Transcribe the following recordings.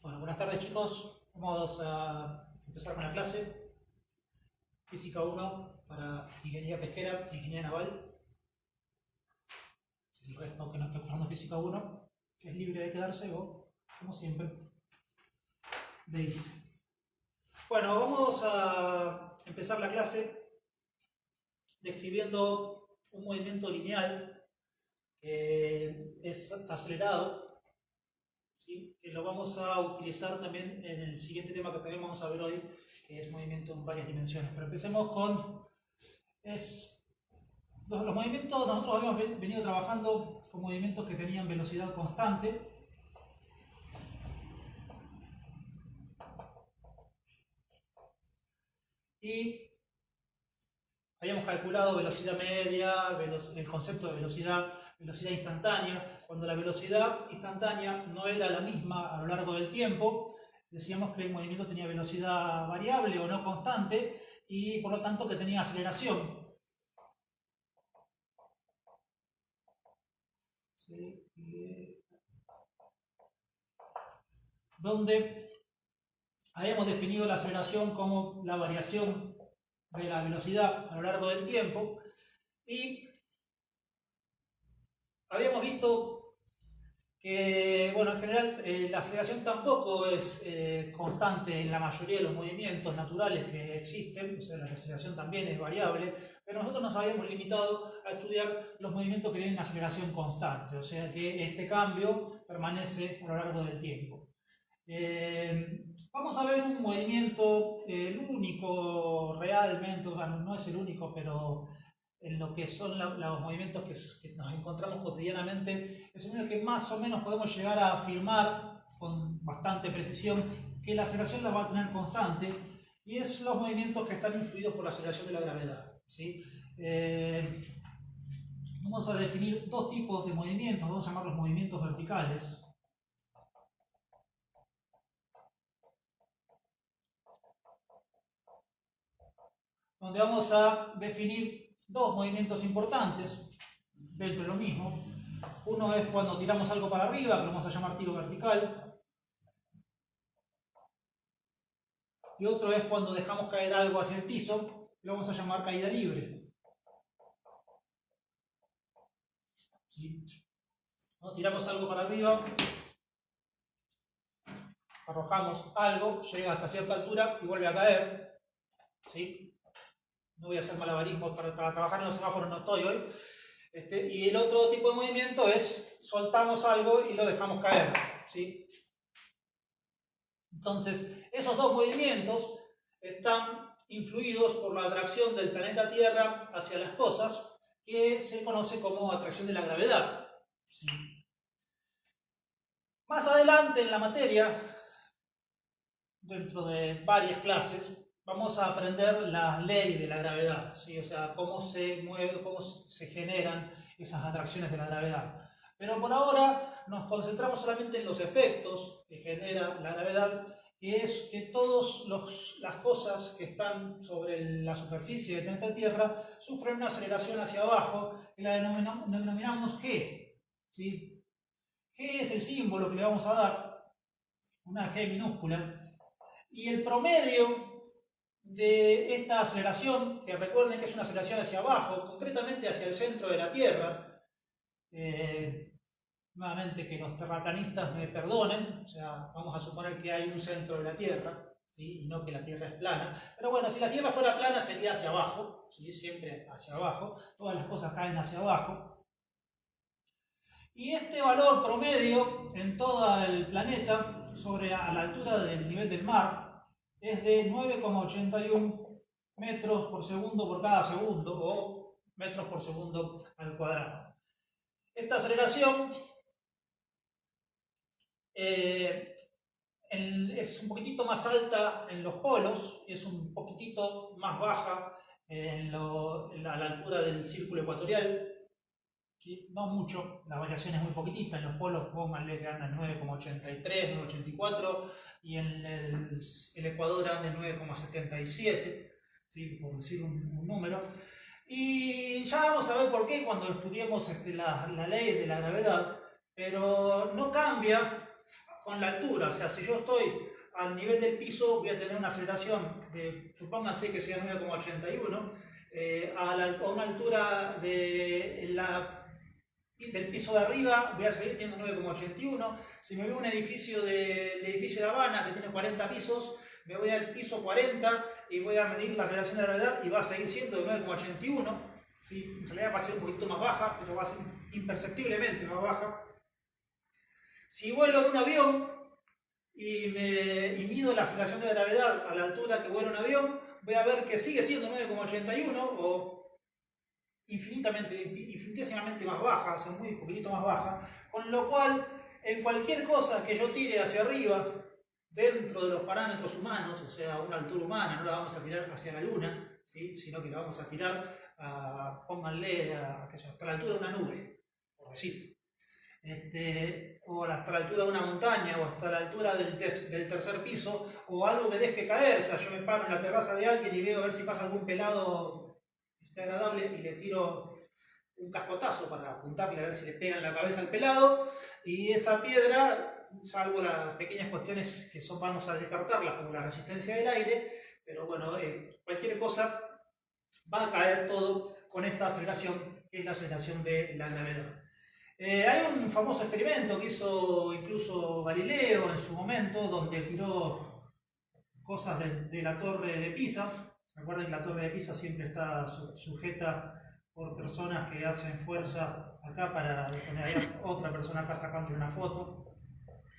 Bueno, buenas tardes chicos. Vamos a empezar con la clase. Física 1 para ingeniería pesquera e ingeniería naval. El resto que no esté cursando Física 1 es libre de quedarse o, como siempre, de irse. Bueno, vamos a empezar la clase describiendo un movimiento lineal que es acelerado, ¿sí? Que lo vamos a utilizar también en el siguiente tema que también vamos a ver hoy, que es movimiento en varias dimensiones. Pero empecemos con los movimientos. Nosotros habíamos venido trabajando con movimientos que tenían velocidad constante. Y habíamos calculado velocidad media, el concepto de velocidad instantánea. Cuando la velocidad instantánea no era la misma a lo largo del tiempo, decíamos que el movimiento tenía velocidad variable o no constante y por lo tanto que tenía aceleración. ¿Sí? Donde habíamos definido la aceleración como la variación de la velocidad a lo largo del tiempo y habíamos visto que, bueno, en general la aceleración tampoco es constante en la mayoría de los movimientos naturales que existen, o sea, la aceleración también es variable, pero nosotros nos habíamos limitado a estudiar los movimientos que tienen aceleración constante, o sea que este cambio permanece a lo largo del tiempo. Vamos a ver un movimiento, el único realmente, bueno, no es el único, pero en lo que son los movimientos que nos encontramos cotidianamente, es el único que más o menos podemos llegar a afirmar con bastante precisión que la aceleración la va a tener constante, y es los movimientos que están influidos por la aceleración de la gravedad, ¿sí? Vamos a definir dos tipos de movimientos, vamos a llamarlos movimientos verticales. Donde vamos a definir dos movimientos importantes dentro de lo mismo. Uno es cuando tiramos algo para arriba, que lo vamos a llamar tiro vertical. Y otro es cuando dejamos caer algo hacia el piso, que lo vamos a llamar caída libre. ¿Sí? ¿No? Tiramos algo para arriba, arrojamos algo, llega hasta cierta altura y vuelve a caer. ¿Sí? No voy a hacer malabarismos para trabajar en los semáforos, no estoy hoy. Y el otro tipo de movimiento es soltamos algo y lo dejamos caer, ¿sí? Entonces, esos dos movimientos están influidos por la atracción del planeta Tierra hacia las cosas, que se conoce como atracción de la gravedad, ¿sí? Más adelante en la materia, dentro de varias clases, vamos a aprender la ley de la gravedad, ¿sí? O sea, cómo se mueve, cómo se generan esas atracciones de la gravedad. Pero por ahora nos concentramos solamente en los efectos que genera la gravedad, que es que todas las cosas que están sobre la superficie del planeta Tierra sufren una aceleración hacia abajo, que la denominamos G, ¿sí? G es el símbolo que le vamos a dar, una G minúscula. Y el promedio de esta aceleración, que recuerden que es una aceleración hacia abajo, concretamente hacia el centro de la Tierra, nuevamente que los terraplanistas me perdonen, o sea, vamos a suponer que hay un centro de la Tierra, ¿sí? Y no que la Tierra es plana, pero bueno, si la Tierra fuera plana sería hacia abajo, ¿sí? Siempre hacia abajo, todas las cosas caen hacia abajo. Y este valor promedio en todo el planeta, a la altura del nivel del mar, es de 9,81 metros por segundo por cada segundo, o metros por segundo al cuadrado. Esta aceleración es un poquitito más alta en los polos, es un poquitito más baja a la altura del círculo ecuatorial. ¿Sí? No mucho, la variación es muy poquitita. En los polos, pónganle que andan 9,83, 9,84, y en el Ecuador anda en 9,77, ¿sí? Por decir un número. Y ya vamos a ver por qué cuando estudiemos la ley de la gravedad, pero no cambia con la altura. O sea, si yo estoy al nivel del piso, voy a tener una aceleración de, supónganse que sea 9,81, a una altura del piso de arriba voy a seguir teniendo 9,81. Si me veo un edificio el edificio de La Habana que tiene 40 pisos, me voy al piso 40 y voy a medir la relación de gravedad y va a seguir siendo de 9,81. ¿Sí? En realidad va a ser un poquito más baja, pero va a ser imperceptiblemente más baja. Si vuelo en un avión y mido la aceleración de gravedad a la altura que vuela un avión, voy a ver que sigue siendo 9,81 o infinitesimamente más baja, o sea, muy poquitito más baja, con lo cual en cualquier cosa que yo tire hacia arriba, dentro de los parámetros humanos, o sea, a una altura humana, no la vamos a tirar hacia la luna, ¿sí? Sino que la vamos a tirar, pónganle, hasta la altura de una nube, por decir. O hasta la altura de una montaña, o hasta la altura del tercer piso, o algo me deje caer. O sea, yo me paro en la terraza de alguien y veo a ver si pasa algún pelado agradable y le tiro un cascotazo para apuntarle a ver si le pega en la cabeza al pelado, y esa piedra, salvo las pequeñas cuestiones que vamos a descartarlas, como la resistencia del aire, pero bueno, cualquier cosa va a caer todo con esta aceleración, que es la aceleración de la gravedad. Hay un famoso experimento que hizo incluso Galileo en su momento, donde tiró cosas de la torre de Pisa. Recuerden que la torre de Pisa siempre está sujeta por personas que hacen fuerza acá para tener a otra persona acá sacando una foto,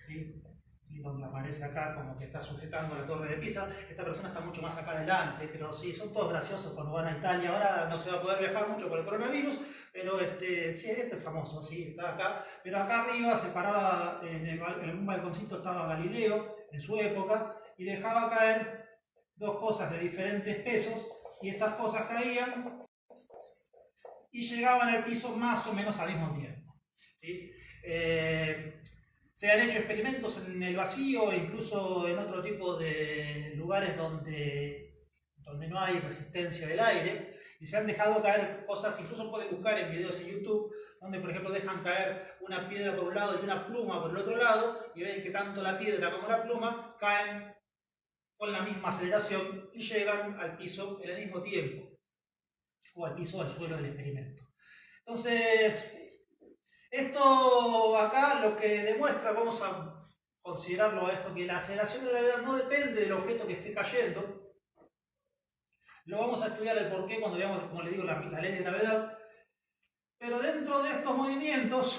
¿sí? Y donde aparece acá como que está sujetando la torre de Pisa. Esta persona está mucho más acá adelante, pero sí, son todos graciosos cuando van a Italia. Ahora no se va a poder viajar mucho por el coronavirus, pero sí, este es famoso, sí, está acá. Pero acá arriba se paraba, en un balconcito estaba Galileo en su época, y dejaba caer dos cosas de diferentes pesos, y estas cosas caían y llegaban al piso más o menos al mismo tiempo, ¿sí? Se han hecho experimentos en el vacío e incluso en otro tipo de lugares donde no hay resistencia del aire, y se han dejado caer cosas. Incluso pueden buscar en videos en YouTube donde, por ejemplo, dejan caer una piedra por un lado y una pluma por el otro lado, y ven que tanto la piedra como la pluma caen con la misma aceleración y llegan al piso en el mismo tiempo, o al piso, al suelo del experimento. Entonces, esto acá lo que demuestra, vamos a considerarlo esto, que la aceleración de la gravedad no depende del objeto que esté cayendo. Lo vamos a estudiar el porqué cuando veamos, como le digo, la ley de gravedad. Pero dentro de estos movimientos,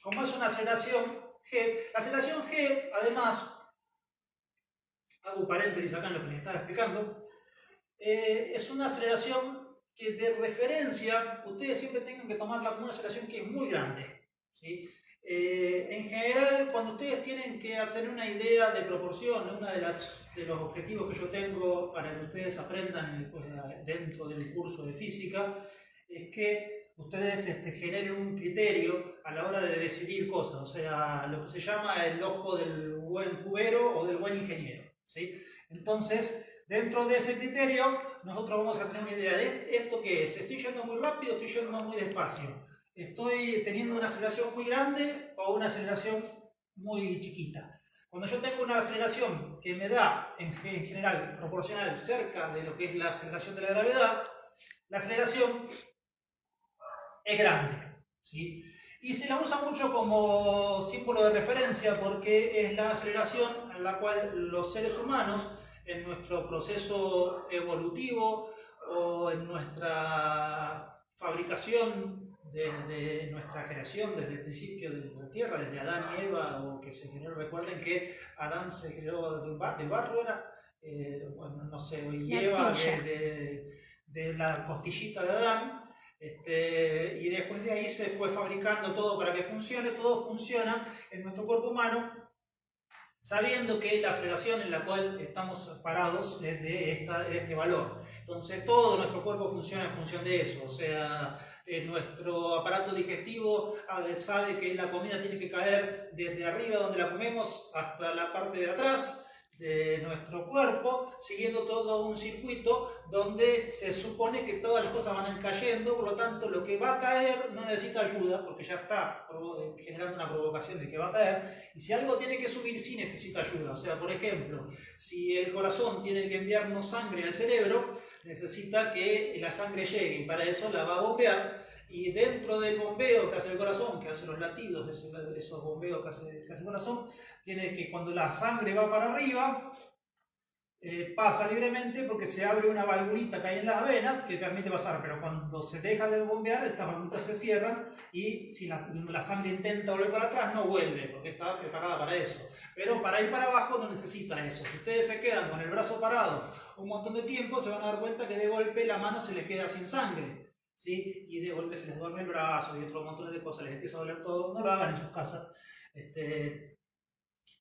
como es una aceleración G, la aceleración G, además, hago un paréntesis acá en lo que les estaba explicando, es una aceleración que de referencia ustedes siempre tengan que tomarla como una aceleración que es muy grande, ¿sí? En general, cuando ustedes tienen que tener una idea de proporción, uno de los objetivos que yo tengo para que ustedes aprendan dentro del curso de física, es que ustedes generen un criterio a la hora de decidir cosas, o sea, lo que se llama el ojo del buen cubero o del buen ingeniero, ¿sí? Entonces, dentro de ese criterio, nosotros vamos a tener una idea de esto que es: estoy yendo muy rápido, estoy yendo muy despacio, estoy teniendo una aceleración muy grande o una aceleración muy chiquita. Cuando yo tengo una aceleración que me da, en general, proporcional cerca de lo que es la aceleración de la gravedad, la aceleración es grande, ¿sí? Y se la usa mucho como símbolo de referencia porque es la aceleración en la cual los seres humanos, en nuestro proceso evolutivo o en nuestra fabricación, desde nuestra creación, desde el principio de la Tierra, desde Adán y Eva, o que se generó, recuerden que Adán se creó del barro, bueno, no sé, y Eva de la costillita de Adán. Y después de ahí se fue fabricando todo para que funcione. Todo funciona en nuestro cuerpo humano sabiendo que la aceleración en la cual estamos parados es de este valor. Entonces todo nuestro cuerpo funciona en función de eso. O sea, nuestro aparato digestivo sabe que la comida tiene que caer desde arriba donde la comemos hasta la parte de atrás, de nuestro cuerpo, siguiendo todo un circuito donde se supone que todas las cosas van a ir cayendo, por lo tanto lo que va a caer no necesita ayuda, porque ya está generando una provocación de que va a caer, y si algo tiene que subir sí necesita ayuda. O sea, por ejemplo, si el corazón tiene que enviarnos sangre al cerebro, necesita que la sangre llegue, y para eso la va a bombear, y dentro del bombeo que hace el corazón, que hace los latidos de esos bombeos que hace el corazón, tiene que, cuando la sangre va para arriba, pasa libremente porque se abre una valvulita que hay en las venas que permite pasar, pero cuando se deja de bombear, estas valvulitas se cierran y si la sangre intenta volver para atrás, no vuelve porque está preparada para eso. Pero para ir para abajo no necesita eso. Si ustedes se quedan con el brazo parado un montón de tiempo, se van a dar cuenta que de golpe la mano se les queda sin sangre, ¿sí? Y de golpe se les duerme el brazo y otro montón de cosas, les empieza a doler todo. No lo hagan en sus casas.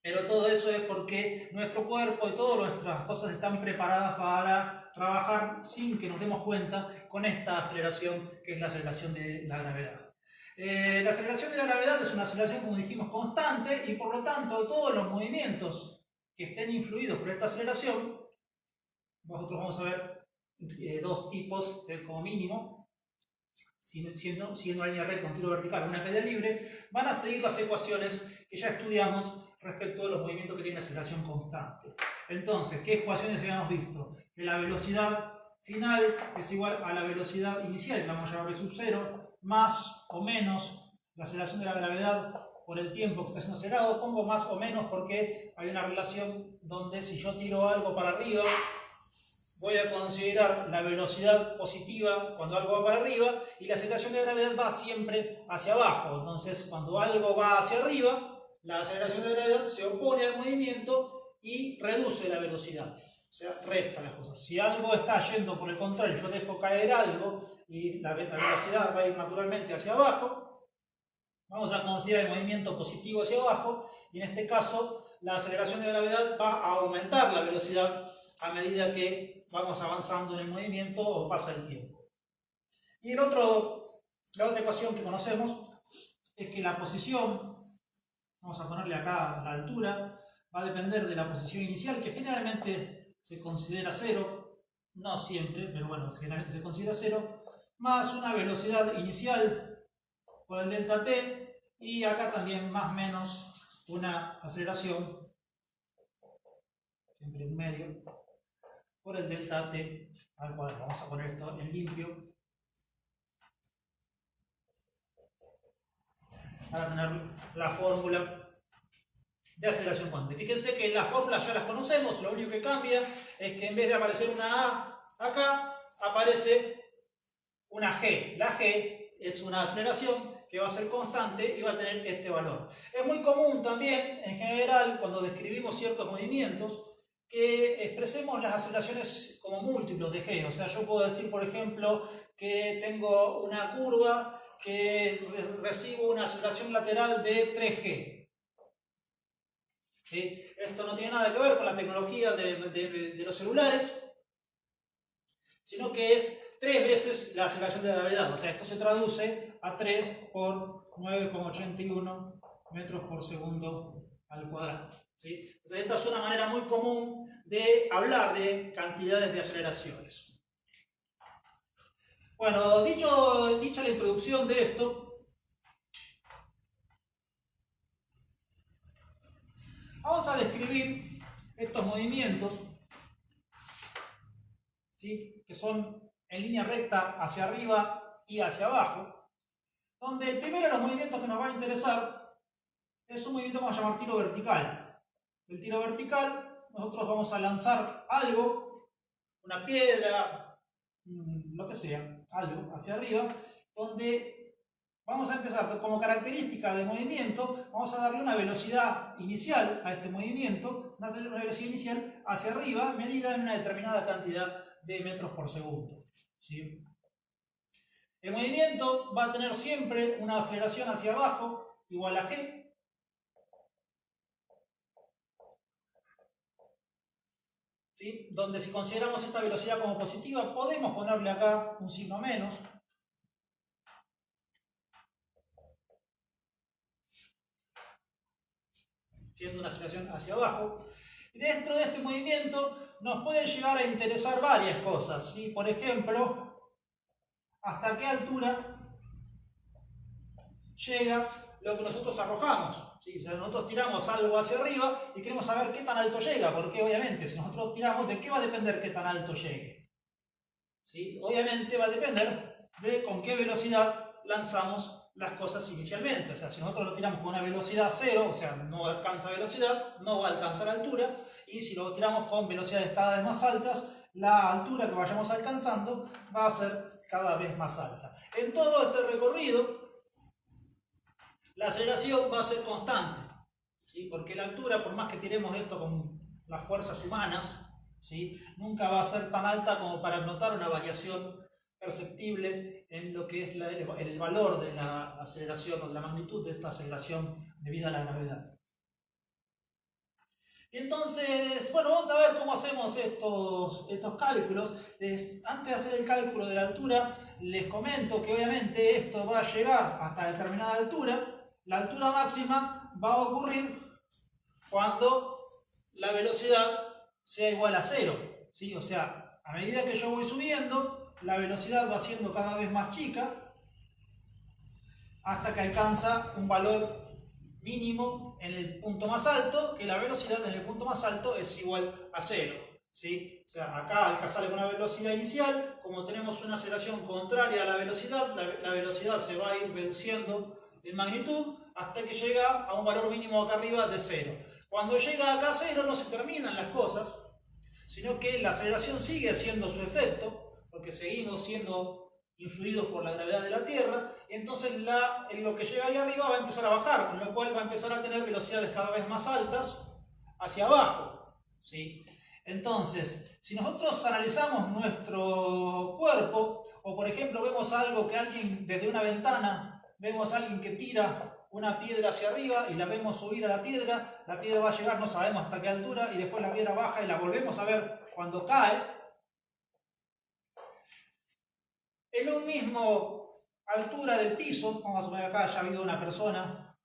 Pero todo eso es porque nuestro cuerpo y todas nuestras cosas están preparadas para trabajar sin que nos demos cuenta con esta aceleración que es la aceleración de la gravedad. La aceleración de la gravedad es una aceleración, como dijimos, constante y por lo tanto todos los movimientos que estén influidos por esta aceleración, nosotros vamos a ver dos tipos como mínimo, siendo una línea recta, un tiro vertical, una caída libre, van a seguir las ecuaciones que ya estudiamos respecto de los movimientos que tienen aceleración constante. Entonces, ¿qué ecuaciones habíamos visto? Que la velocidad final es igual a la velocidad inicial, que vamos a llamar sub 0, más o menos la aceleración de la gravedad por el tiempo que está siendo acelerado. Pongo más o menos porque hay una relación donde si yo tiro algo para arriba, voy a considerar la velocidad positiva cuando algo va para arriba y la aceleración de gravedad va siempre hacia abajo. Entonces, cuando algo va hacia arriba, la aceleración de gravedad se opone al movimiento y reduce la velocidad, o sea, resta las cosas. Si algo está yendo por el contrario, yo dejo caer algo y la velocidad va a ir naturalmente hacia abajo, vamos a considerar el movimiento positivo hacia abajo y en este caso la aceleración de gravedad va a aumentar la velocidad a medida que vamos avanzando en el movimiento o pasa el tiempo. Y la otra ecuación que conocemos es que la posición, vamos a ponerle acá la altura, va a depender de la posición inicial, que generalmente se considera 0, no siempre, pero bueno, generalmente se considera 0, más una velocidad inicial por el delta t, y acá también más o menos una aceleración, siempre en medio, por el delta t al cuadrado. Vamos a poner esto en limpio para tener la fórmula de aceleración cuántica. Fíjense que las fórmulas ya las conocemos, lo único que cambia es que en vez de aparecer una A acá, aparece una G. La G es una aceleración que va a ser constante y va a tener este valor. Es muy común también, en general, cuando describimos ciertos movimientos, que expresemos las aceleraciones como múltiplos de G. O sea, yo puedo decir, por ejemplo, que tengo una curva que recibo una aceleración lateral de 3G. ¿Sí? Esto no tiene nada que ver con la tecnología de los celulares, sino que es 3 veces la aceleración de la gravedad. O sea, esto se traduce a 3 por 9,81 metros por segundo al cuadrado. ¿Sí? Entonces, esta es una manera muy común de hablar de cantidades de aceleraciones. Bueno, dicho la introducción de esto, vamos a describir estos movimientos, ¿sí? Que son en línea recta hacia arriba y hacia abajo, donde el primero de los movimientos que nos va a interesar es un movimiento que vamos a llamar tiro vertical. El tiro vertical, nosotros vamos a lanzar algo, una piedra, lo que sea, algo hacia arriba, donde vamos a empezar como característica de movimiento, vamos a darle una velocidad inicial a este movimiento, una velocidad inicial hacia arriba, medida en una determinada cantidad de metros por segundo. ¿Sí? El movimiento va a tener siempre una aceleración hacia abajo igual a g. ¿Sí? Donde si consideramos esta velocidad como positiva, podemos ponerle acá un signo menos. Siendo una aceleración hacia abajo. Y dentro de este movimiento nos pueden llegar a interesar varias cosas, ¿sí? Por ejemplo, hasta qué altura llega lo que nosotros arrojamos, ¿sí? O sea, nosotros tiramos algo hacia arriba y queremos saber qué tan alto llega, porque obviamente si nosotros tiramos, ¿de qué va a depender qué tan alto llegue? ¿Sí? Obviamente va a depender de con qué velocidad lanzamos las cosas inicialmente. O sea, si nosotros lo tiramos con una velocidad cero, o sea, no alcanza velocidad, no va a alcanzar altura, y si lo tiramos con velocidades cada vez más altas, la altura que vayamos alcanzando va a ser cada vez más alta. En todo este recorrido, la aceleración va a ser constante, ¿sí? Porque la altura, por más que tiremos esto con las fuerzas humanas, ¿sí? Nunca va a ser tan alta como para notar una variación perceptible en lo que es el valor de la aceleración o de la magnitud de esta aceleración debido a la gravedad. Entonces, bueno, vamos a ver cómo hacemos estos cálculos. Antes de hacer el cálculo de la altura, les comento que obviamente esto va a llegar hasta determinada altura. La altura máxima va a ocurrir cuando la velocidad sea igual a 0, ¿sí? O sea, a medida que yo voy subiendo, la velocidad va siendo cada vez más chica hasta que alcanza un valor mínimo en el punto más alto, que la velocidad en el punto más alto es igual a 0, ¿sí? O sea, acá sale con una velocidad inicial, como tenemos una aceleración contraria a la velocidad, la velocidad se va a ir reduciendo en magnitud hasta que llega a un valor mínimo acá arriba de 0. Cuando llega acá a 0 no se terminan las cosas, sino que la aceleración sigue haciendo su efecto, porque seguimos siendo influidos por la gravedad de la Tierra, y entonces lo que llega ahí arriba va a empezar a bajar, con lo cual va a empezar a tener velocidades cada vez más altas hacia abajo, ¿sí? Entonces, si nosotros analizamos nuestro cuerpo, o por ejemplo vemos algo que alguien desde una ventana, vemos a alguien que tira una piedra hacia arriba y la vemos subir a la piedra va a llegar no sabemos hasta qué altura, y después la piedra baja y la volvemos a ver cuando cae. En un mismo altura del piso, vamos a suponer acá haya habido una persona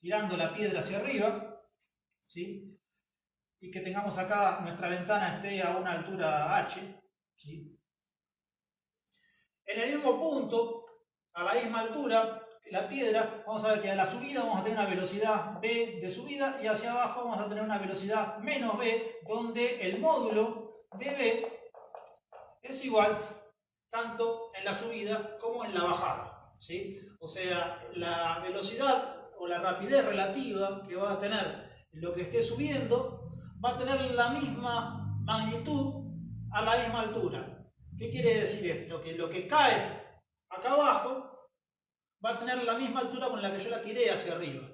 tirando la piedra hacia arriba, ¿sí? Y que tengamos acá nuestra ventana esté a una altura h, ¿sí? En el mismo punto, a la misma altura que la piedra, vamos a ver que a la subida vamos a tener una velocidad v de subida y hacia abajo vamos a tener una velocidad menos v, donde el módulo de v es igual tanto en la subida como en la bajada, ¿sí? O sea, la velocidad o la rapidez relativa que va a tener lo que esté subiendo va a tener la misma magnitud a la misma altura. ¿Qué quiere decir esto? Que lo que cae acá abajo va a tener la misma altura con la que yo la tiré hacia arriba,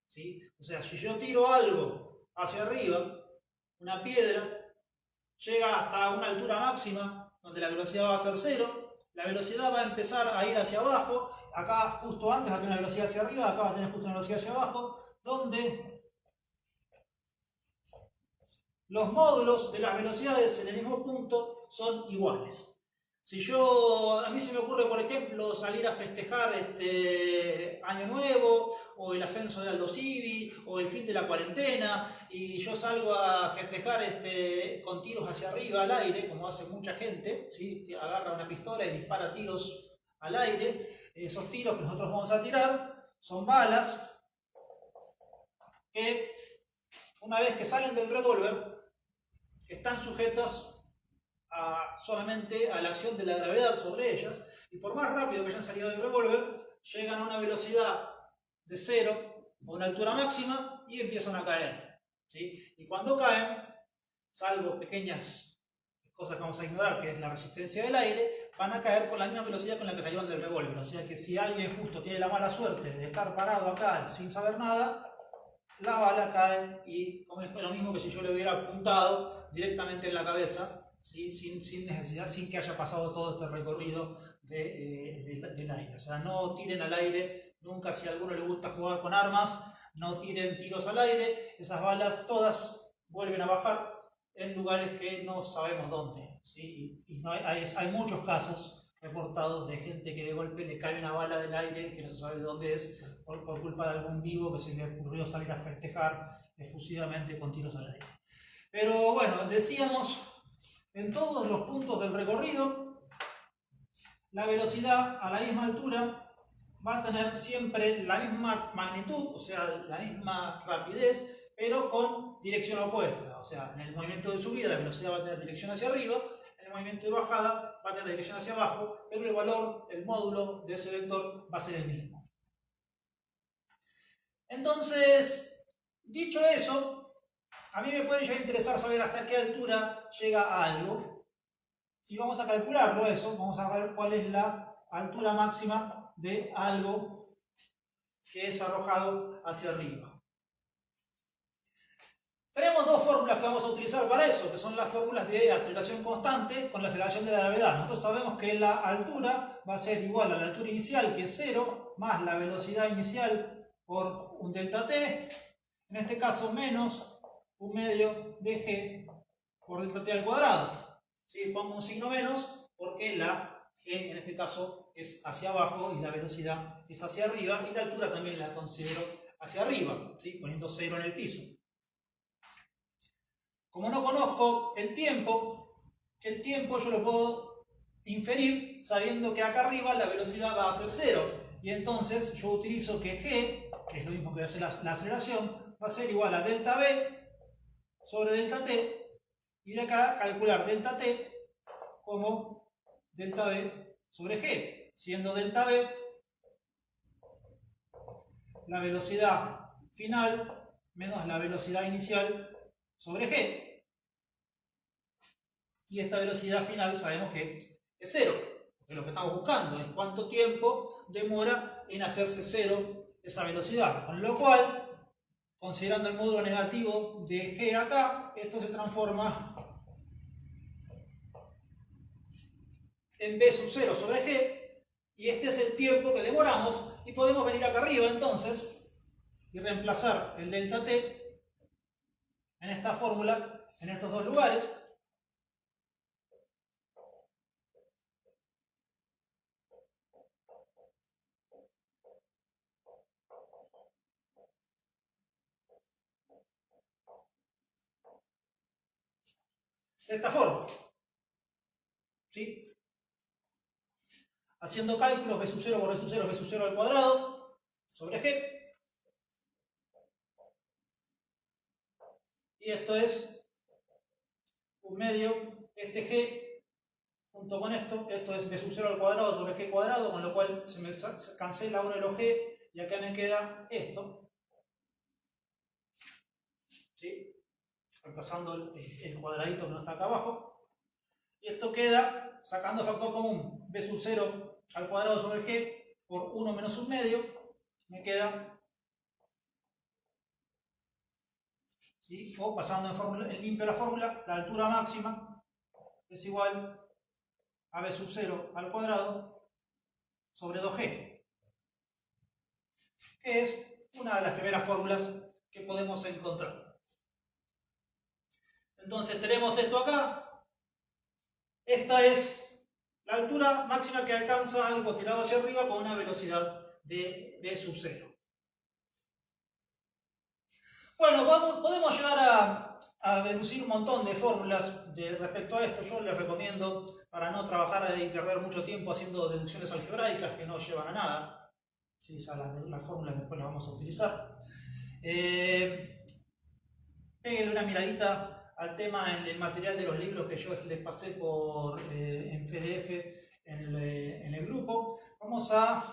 ¿sí? O sea, si yo tiro algo hacia arriba, una piedra, llega hasta una altura máxima donde la velocidad va a ser 0, la velocidad va a empezar a ir hacia abajo, acá justo antes va a tener una velocidad hacia arriba, acá va a tener justo una velocidad hacia abajo, donde los módulos de las velocidades en el mismo punto son iguales. Si a mí se me ocurre, por ejemplo, salir a festejar Año Nuevo, o el ascenso de Aldo Civi, o el fin de la cuarentena, y yo salgo a festejar con tiros hacia arriba al aire, como hace mucha gente, ¿sí? Agarra una pistola y dispara tiros al aire. Esos tiros que nosotros vamos a tirar son balas que, una vez que salen del revólver, están sujetas solamente a la acción de la gravedad sobre ellas, y por más rápido que hayan salido del revólver, llegan a una velocidad de 0 a una altura máxima y empiezan a caer, ¿sí? Y cuando caen, salvo pequeñas cosas que vamos a ignorar, que es la resistencia del aire, van a caer con la misma velocidad con la que salieron del revólver. O sea que si alguien justo tiene la mala suerte de estar parado acá sin saber nada, la bala cae y es lo mismo que si yo le hubiera apuntado directamente en la cabeza, ¿sí? sin necesidad, sin que haya pasado todo este recorrido del aire. O sea, no tiren al aire nunca. Si a alguno le gusta jugar con armas, no tiren tiros al aire. Esas balas todas vuelven a bajar en lugares que no sabemos dónde, ¿sí? Y no hay muchos casos reportados de gente que de golpe le cae una bala del aire, que no se sabe de dónde es, por culpa de algún vivo que se le ocurrió salir a festejar efusivamente con tiros al aire. Pero bueno, decíamos, en todos los puntos del recorrido, la velocidad a la misma altura va a tener siempre la misma magnitud, o sea, la misma rapidez, pero con dirección opuesta. O sea, en el movimiento de subida la velocidad va a tener dirección hacia arriba, en el movimiento de bajada va a tener dirección hacia abajo, pero el valor, el módulo de ese vector va a ser el mismo. Entonces, dicho eso, a mí me puede llegar a interesar saber hasta qué altura llega algo. Y vamos a calcularlo eso, vamos a ver cuál es la altura máxima de algo que es arrojado hacia arriba. Tenemos dos fórmulas que vamos a utilizar para eso, que son las fórmulas de aceleración constante con la aceleración de la gravedad. Nosotros sabemos que la altura va a ser igual a la altura inicial, que es 0, más la velocidad inicial por un delta t, en este caso menos un medio de g por delta t al cuadrado. ¿Sí? Pongo un signo menos porque la g en este caso es hacia abajo y la velocidad es hacia arriba, y la altura también la considero hacia arriba, ¿sí? Poniendo 0 en el piso. Como no conozco el tiempo yo lo puedo inferir sabiendo que acá arriba la velocidad va a ser 0. Y entonces yo utilizo que g, que es lo mismo que hace la aceleración, va a ser igual a delta v sobre delta t, y de acá calcular delta t como delta v sobre g, siendo delta v la velocidad final menos la velocidad inicial sobre g. Y esta velocidad final sabemos que es 0, porque lo que estamos buscando es cuánto tiempo demora en hacerse 0 esa velocidad. Con lo cual, considerando el módulo negativo de g acá, esto se transforma en b sub 0 sobre g, y este es el tiempo que demoramos, y podemos venir acá arriba entonces y reemplazar el delta t en esta fórmula, en estos dos lugares. De esta forma, ¿sí? Haciendo cálculos b sub 0 por b sub 0, b sub 0 al cuadrado sobre g, y esto es un medio, este g junto con esto es b sub 0 al cuadrado sobre g cuadrado, con lo cual se me cancela uno de los g, y acá me queda esto, ¿sí? Reemplazando el cuadradito que no está acá abajo, y esto queda, sacando factor común, b sub 0 al cuadrado sobre g por 1 menos un medio, me queda, ¿sí? O pasando en limpio la fórmula, la altura máxima es igual a b sub 0 al cuadrado sobre 2g, que es una de las primeras fórmulas que podemos encontrar. Entonces tenemos esto acá. Esta es la altura máxima que alcanza algo tirado hacia arriba con una velocidad de b sub 0. Bueno, podemos llegar a deducir un montón de fórmulas respecto a esto. Yo les recomiendo, para no trabajar y perder mucho tiempo haciendo deducciones algebraicas que no llevan a nada, sí, las fórmulas después las vamos a utilizar. Péguenle una miradita al tema en el material de los libros que yo les pasé en PDF en el grupo. Vamos a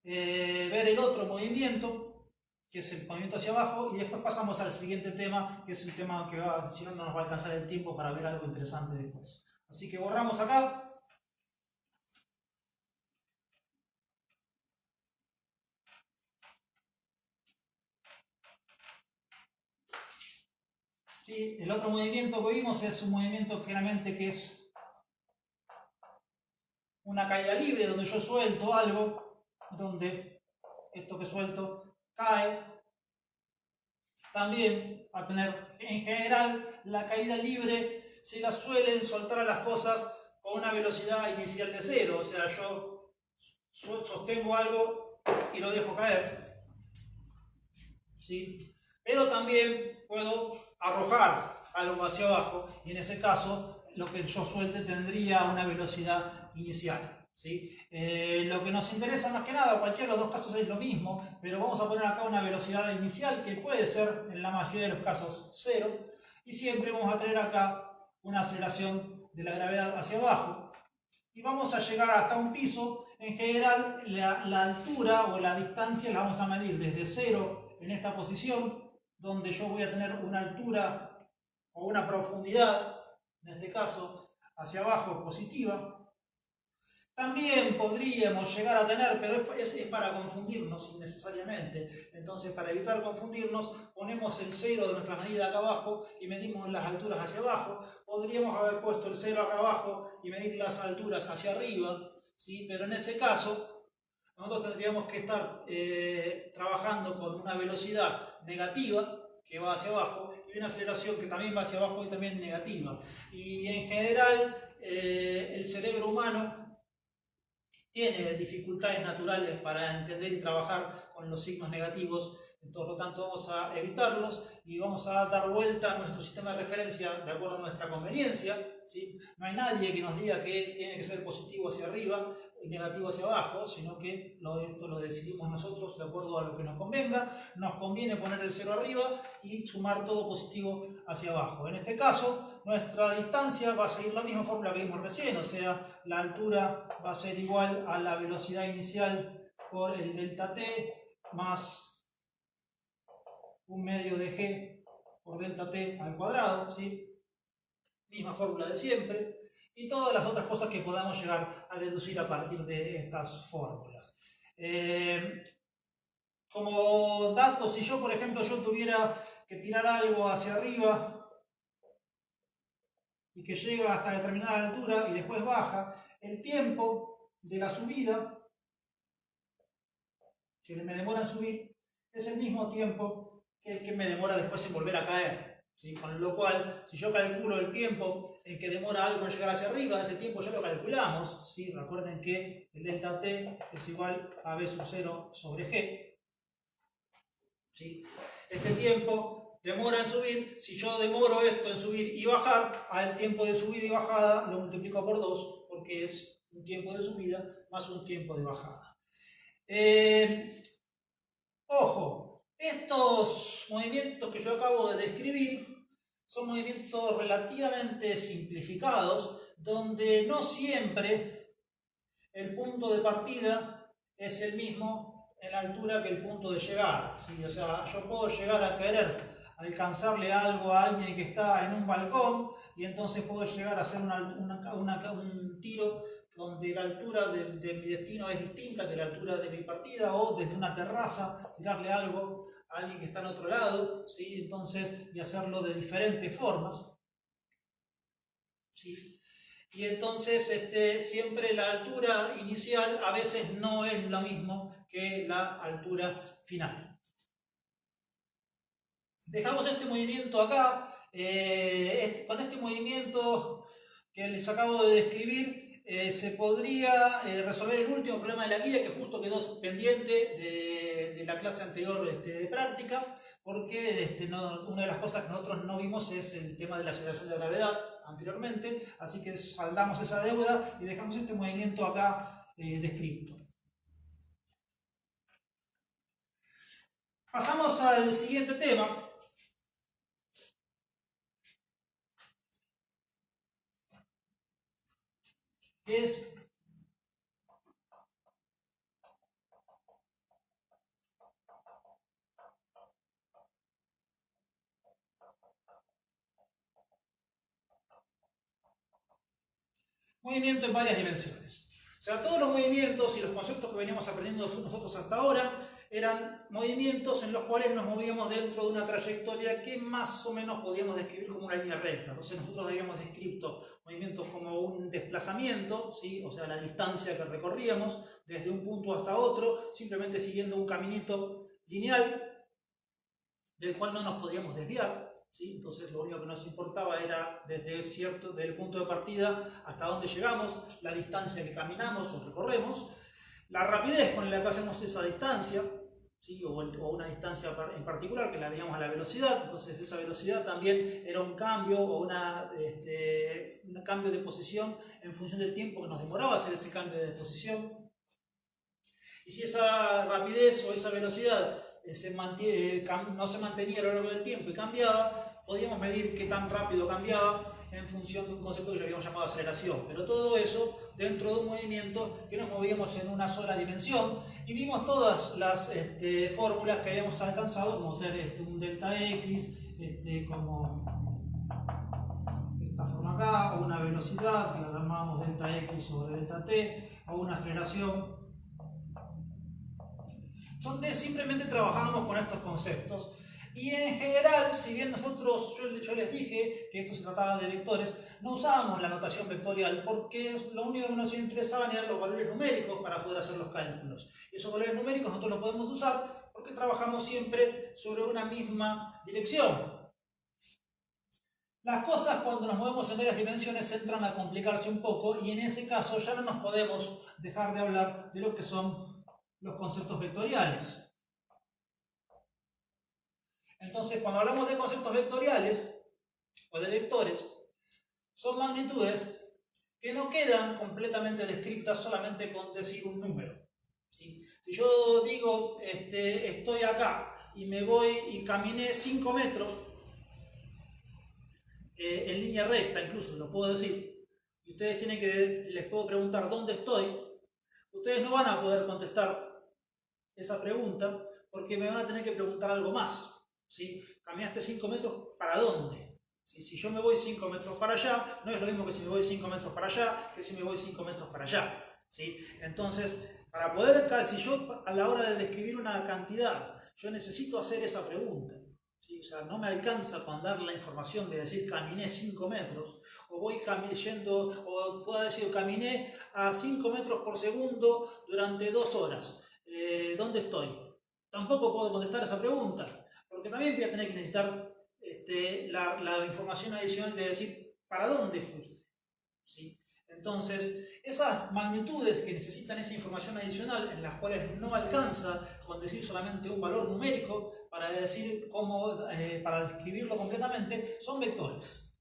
ver el otro movimiento, que es el movimiento hacia abajo, y después pasamos al siguiente tema, que es un tema que si no nos va a alcanzar el tiempo para ver algo interesante después. Así que borramos acá. ¿Sí? El otro movimiento que vimos es un movimiento generalmente que es una caída libre, donde yo suelto algo, donde esto que suelto cae. También a tener, en general, la caída libre se la suelen soltar a las cosas con una velocidad inicial de 0, o sea, yo sostengo algo y lo dejo caer, ¿sí? Pero también puedo arrojar algo hacia abajo y en ese caso lo que yo suelte tendría una velocidad inicial, ¿sí? Lo que nos interesa más que nada, cualquiera de los dos casos es lo mismo, pero vamos a poner acá una velocidad inicial que puede ser en la mayoría de los casos 0 y siempre vamos a tener acá una aceleración de la gravedad hacia abajo y vamos a llegar hasta un piso. En general la altura o la distancia la vamos a medir desde 0 en esta posición, donde yo voy a tener una altura o una profundidad, en este caso hacia abajo positiva. También podríamos llegar a tener, pero es para confundirnos innecesariamente. Entonces, para evitar confundirnos, ponemos el 0 de nuestra medida acá abajo y medimos las alturas hacia abajo. Podríamos haber puesto el 0 acá abajo y medir las alturas hacia arriba, ¿sí? Pero en ese caso, nosotros tendríamos que estar trabajando con una velocidad negativa que va hacia abajo y una aceleración que también va hacia abajo y también negativa. Y en general, el cerebro humano tiene dificultades naturales para entender y trabajar con los signos negativos, por lo tanto vamos a evitarlos y vamos a dar vuelta a nuestro sistema de referencia de acuerdo a nuestra conveniencia, ¿sí? No hay nadie que nos diga que tiene que ser positivo hacia arriba y negativo hacia abajo, sino que esto lo decidimos nosotros de acuerdo a lo que nos convenga. Nos conviene poner el 0 arriba y sumar todo positivo hacia abajo. En este caso, nuestra distancia va a seguir la misma fórmula que vimos recién, o sea, la altura va a ser igual a la velocidad inicial por el delta t más un medio de g por delta t al cuadrado, ¿sí? Misma fórmula de siempre, y todas las otras cosas que podamos llegar a deducir a partir de estas fórmulas. Como dato, si yo, por ejemplo, tuviera que tirar algo hacia arriba y que llega hasta determinada altura y después baja, el tiempo de la subida, que me demora en subir, es el mismo tiempo que el que me demora después en volver a caer, ¿sí? Con lo cual, si yo calculo el tiempo en que demora algo en llegar hacia arriba, ese tiempo ya lo calculamos, ¿sí? Recuerden que el delta t es igual a b sub 0 sobre g, ¿sí? Este tiempo demora en subir. Si yo demoro esto en subir y bajar, al tiempo de subida y bajada lo multiplico por 2, porque es un tiempo de subida más un tiempo de bajada. Ojo, estos movimientos que yo acabo de describir son movimientos relativamente simplificados, donde no siempre el punto de partida es el mismo en la altura que el punto de llegada, ¿sí? O sea, yo puedo llegar a querer alcanzarle algo a alguien que está en un balcón y entonces puedo llegar a hacer un tiro donde la altura de mi destino es distinta que la altura de mi partida, o desde una terraza tirarle algo a alguien que está en otro lado, ¿sí? Entonces, y hacerlo de diferentes formas, ¿sí? Y entonces siempre la altura inicial a veces no es lo mismo que la altura final. Dejamos este movimiento acá. Con este movimiento que les acabo de describir, se podría resolver el último problema de la guía, que justo quedó pendiente de la clase anterior de práctica, porque una de las cosas que nosotros no vimos es el tema de la aceleración de gravedad anteriormente, así que saldamos esa deuda y dejamos este movimiento acá descrito. Pasamos al siguiente tema, que es movimiento en varias dimensiones. O sea, todos los movimientos y los conceptos que veníamos aprendiendo nosotros hasta ahora eran movimientos en los cuales nos movíamos dentro de una trayectoria que más o menos podíamos describir como una línea recta. Entonces nosotros habíamos descrito movimientos como un desplazamiento, ¿sí? O sea, la distancia que recorríamos desde un punto hasta otro, simplemente siguiendo un caminito lineal del cual no nos podíamos desviar, ¿sí? Entonces lo único que nos importaba era desde el punto de partida hasta dónde llegamos, la distancia que caminamos o recorremos, la rapidez con la que hacemos esa distancia, ¿sí? o una distancia en particular que la veíamos a la velocidad. Entonces esa velocidad también era un cambio o un cambio de posición en función del tiempo que nos demoraba hacer ese cambio de posición. Y si esa rapidez o esa velocidad no se mantenía a lo largo del tiempo y cambiaba, podíamos medir qué tan rápido cambiaba en función de un concepto que ya habíamos llamado aceleración. Pero todo eso dentro de un movimiento que nos movíamos en una sola dimensión, y vimos todas las fórmulas que habíamos alcanzado, como ser un delta x, como esta forma acá, o una velocidad que la llamamos delta x sobre delta t, o una aceleración, donde simplemente trabajábamos con estos conceptos. Y en general, si bien yo les dije que esto se trataba de vectores, no usábamos la notación vectorial porque lo único que nos interesaban eran los valores numéricos para poder hacer los cálculos. Y esos valores numéricos nosotros los podemos usar porque trabajamos siempre sobre una misma dirección. Las cosas cuando nos movemos en varias dimensiones entran a complicarse un poco, y en ese caso ya no nos podemos dejar de hablar de lo que son los conceptos vectoriales. Entonces, cuando hablamos de conceptos vectoriales o de vectores, son magnitudes que no quedan completamente descritas solamente con decir un número, ¿sí? Si yo digo, estoy acá y me voy y caminé 5 metros en línea recta, incluso lo puedo decir, y ustedes les puedo preguntar dónde estoy, ustedes no van a poder contestar esa pregunta porque me van a tener que preguntar algo más. ¿Sí? Caminaste 5 metros, ¿para dónde? ¿Sí? Si yo me voy 5 metros para allá, no es lo mismo que si me voy 5 metros para allá, que si me voy 5 metros para allá. ¿Sí? Entonces, si yo a la hora de describir una cantidad, yo necesito hacer esa pregunta. ¿Sí? O sea, no me alcanza con dar la información de decir caminé 5 metros, o voy yendo, o puedo decir caminé a 5 metros por segundo durante 2 horas. ¿Dónde estoy? Tampoco puedo contestar esa pregunta, porque también voy a tener que necesitar la información adicional de decir para dónde fuiste, ¿sí? Entonces, esas magnitudes que necesitan esa información adicional, en las cuales no alcanza con decir solamente un valor numérico para para describirlo completamente, son vectores.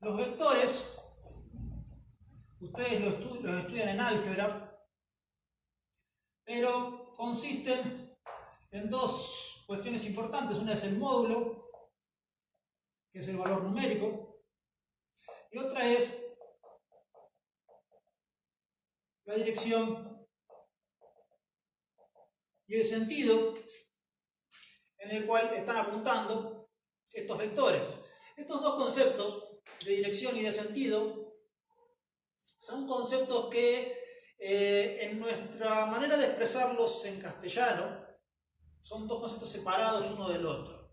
Los vectores, ustedes los estudian en álgebra, pero consisten en dos cuestiones importantes. Una es el módulo, que es el valor numérico, y otra es la dirección y el sentido en el cual están apuntando estos vectores. Estos dos conceptos, de dirección y de sentido, son conceptos que en nuestra manera de expresarlos en castellano son dos conceptos separados uno del otro.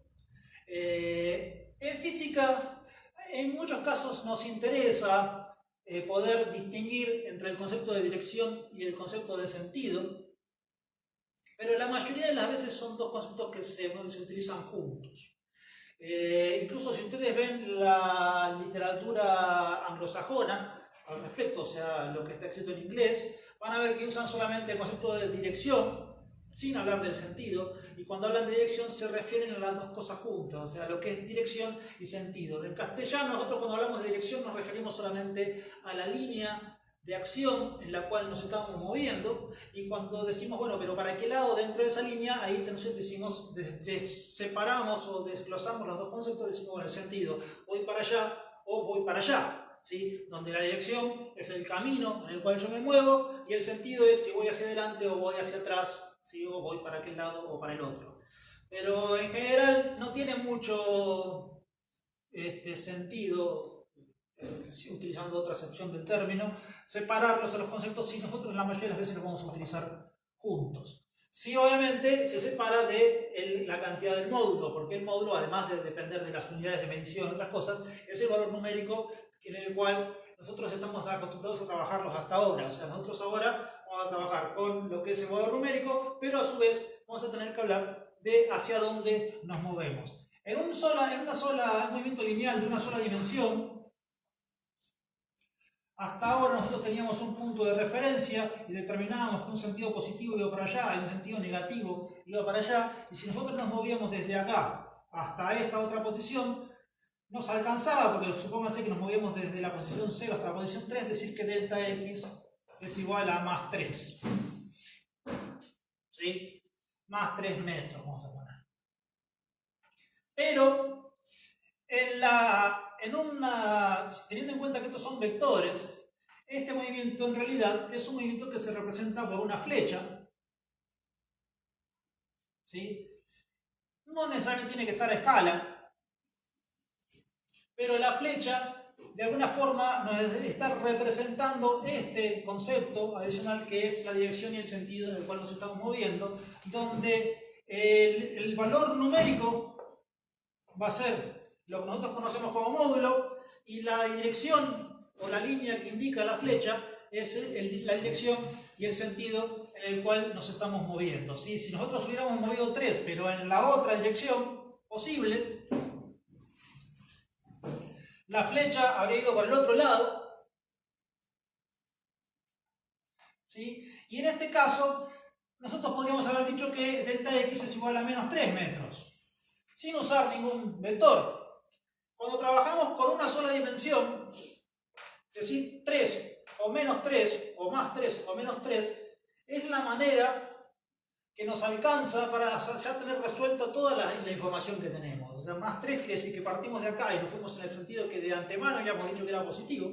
En física, en muchos casos nos interesa poder distinguir entre el concepto de dirección y el concepto de sentido, pero la mayoría de las veces son dos conceptos que se utilizan juntos. Incluso si ustedes ven la literatura anglosajona al respecto, o sea, lo que está escrito en inglés, van a ver que usan solamente el concepto de dirección, sin hablar del sentido, y cuando hablan de dirección se refieren a las dos cosas juntas, o sea, lo que es dirección y sentido. En castellano, nosotros cuando hablamos de dirección nos referimos solamente a la línea de acción en la cual nos estamos moviendo, y cuando decimos, bueno, pero ¿para qué lado dentro de esa línea? Ahí entonces decimos, separamos o desglosamos los dos conceptos, decimos, bueno, el sentido, voy para allá o voy para allá. ¿Sí? Donde la dirección es el camino en el cual yo me muevo, y el sentido es si voy hacia adelante o voy hacia atrás, ¿sí? O voy para aquel lado o para el otro. Pero en general no tiene mucho sentido, utilizando otra acepción del término, separarlos a los conceptos si nosotros la mayoría de las veces los vamos a utilizar juntos. Sí, obviamente se separa de la cantidad del módulo, porque el módulo, además de depender de las unidades de medición y otras cosas, es el valor numérico en el cual nosotros estamos acostumbrados a trabajarlos hasta ahora. O sea, nosotros ahora vamos a trabajar con lo que es el valor numérico, pero a su vez vamos a tener que hablar de hacia dónde nos movemos. En un movimiento lineal de una sola dimensión, hasta ahora nosotros teníamos un punto de referencia y determinábamos que un sentido positivo iba para allá y un sentido negativo iba para allá, y si nosotros nos movíamos desde acá hasta esta otra posición, nos alcanzaba, porque supóngase que nos movíamos desde la posición 0 hasta la posición 3, decir que delta x es igual a más 3. ¿Sí? Más 3 metros, vamos a poner. Pero, teniendo en cuenta que estos son vectores, este movimiento en realidad es un movimiento que se representa por una flecha. ¿Sí? No necesariamente tiene que estar a escala, pero la flecha de alguna forma nos está representando este concepto adicional que es la dirección y el sentido en el cual nos estamos moviendo, donde el valor numérico va a ser lo que nosotros conocemos como módulo y la dirección o la línea que indica la flecha es la dirección y el sentido en el cual nos estamos moviendo. ¿Sí? Si nosotros hubiéramos movido 3, pero en la otra dirección posible, la flecha habría ido para el otro lado, ¿sí? Y en este caso, nosotros podríamos haber dicho que delta x es igual a menos 3 metros, sin usar ningún vector. Cuando trabajamos con una sola dimensión, es decir, 3 o menos 3, o más 3 o menos 3, es la manera que nos alcanza para ya tener resuelta toda la información que tenemos. O sea, más 3 quiere decir que partimos de acá y nos fuimos en el sentido que de antemano habíamos dicho que era positivo.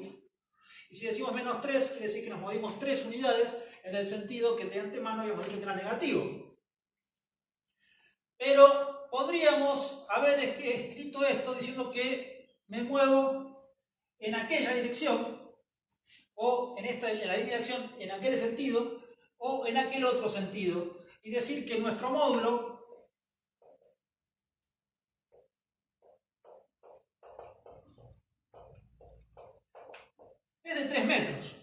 Y si decimos menos 3, quiere decir que nos movimos 3 unidades en el sentido que de antemano habíamos dicho que era negativo. Pero podríamos haber escrito esto diciendo que me muevo en aquella dirección, o en la dirección, en aquel sentido, o en aquel otro sentido. Y decir que nuestro módulo es de 3 metros.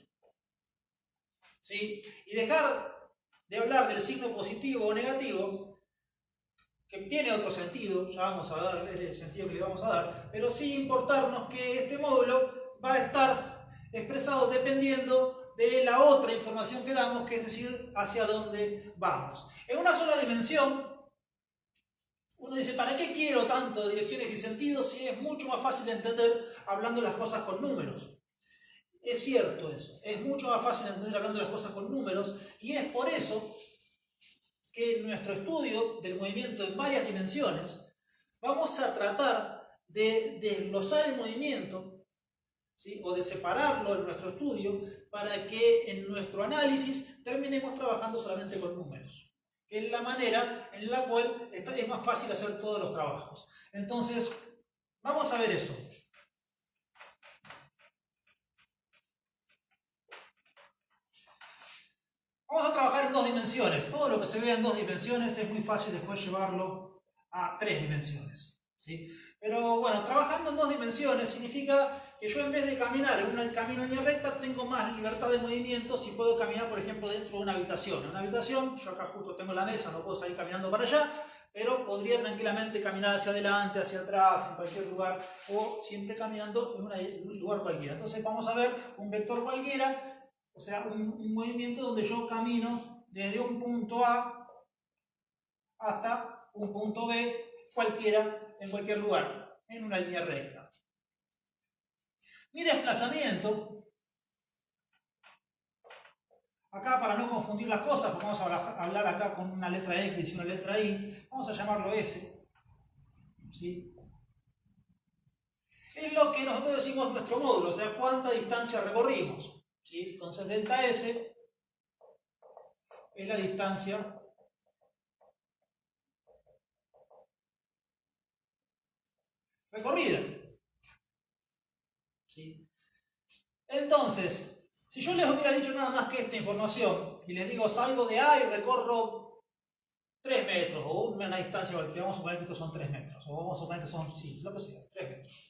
¿Sí? Y dejar de hablar del signo positivo o negativo, que tiene otro sentido, ya vamos a dar el sentido que le vamos a dar, pero sí importarnos que este módulo va a estar expresado dependiendo de la otra información que damos, que es decir, hacia dónde vamos. En una sola dimensión, uno dice, ¿para qué quiero tanto de direcciones y sentidos si es mucho más fácil de entender hablando las cosas con números? Es cierto eso, es mucho más fácil de entender hablando las cosas con números, y es por eso que en nuestro estudio del movimiento en varias dimensiones vamos a tratar de desglosar el movimiento, ¿sí? O de separarlo en nuestro estudio para que en nuestro análisis terminemos trabajando solamente con números, que es la manera en la cual es más fácil hacer todos los trabajos. Entonces, vamos a ver eso. Vamos a trabajar en 2 dimensiones. Todo lo que se vea en 2 dimensiones es muy fácil después llevarlo a 3 dimensiones. ¿Sí? Pero bueno, trabajando en 2 dimensiones significa que yo en vez de caminar en un camino en línea recta tengo más libertad de movimiento si puedo caminar, por ejemplo, dentro de una habitación. En una habitación, yo acá justo tengo la mesa, no puedo salir caminando para allá, pero podría tranquilamente caminar hacia adelante, hacia atrás, en cualquier lugar, o siempre caminando en un lugar cualquiera. Entonces vamos a ver un vector cualquiera. O sea, un movimiento donde yo camino desde un punto A hasta un punto B, cualquiera, en cualquier lugar, en una línea recta. Mi desplazamiento, acá para no confundir las cosas, porque vamos a hablar acá con una letra X y una letra Y, vamos a llamarlo S. ¿Sí? Es lo que nosotros decimos nuestro módulo, o sea, cuánta distancia recorrimos. ¿Sí? Entonces delta S es la distancia recorrida. ¿Sí? Entonces, si yo les hubiera dicho nada más que esta información y les digo salgo de A y recorro 3 metros o una distancia, que vamos a suponer que estos son 3 metros o vamos a suponer que son, sí, lo que sea, 3 metros.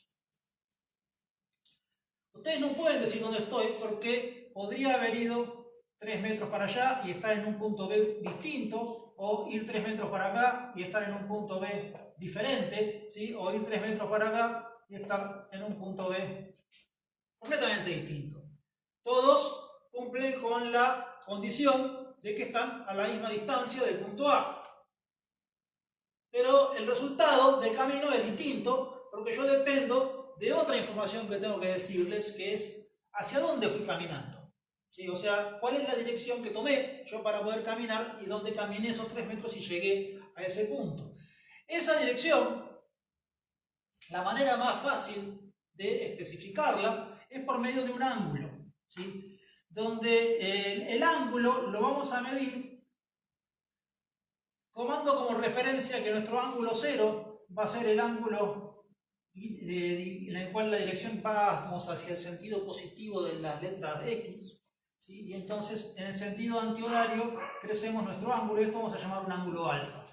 Ustedes no pueden decir dónde estoy porque podría haber ido 3 metros para allá y estar en un punto B distinto, o ir 3 metros para acá y estar en un punto B diferente, ¿sí? O ir 3 metros para acá y estar en un punto B completamente distinto. Todos cumplen con la condición de que están a la misma distancia del punto A. Pero el resultado del camino es distinto porque yo dependo de otra información que tengo que decirles, que es hacia dónde fui caminando. ¿Sí? O sea, cuál es la dirección que tomé yo para poder caminar y dónde caminé esos 3 metros y llegué a ese punto. Esa dirección, la manera más fácil de especificarla es por medio de un ángulo, ¿sí? Donde el ángulo lo vamos a medir tomando como referencia que nuestro ángulo cero va a ser el ángulo en el cual la dirección vamos hacia el sentido positivo de las letras X, ¿sí? Y entonces en el sentido antihorario crecemos nuestro ángulo y esto vamos a llamar un ángulo alfa.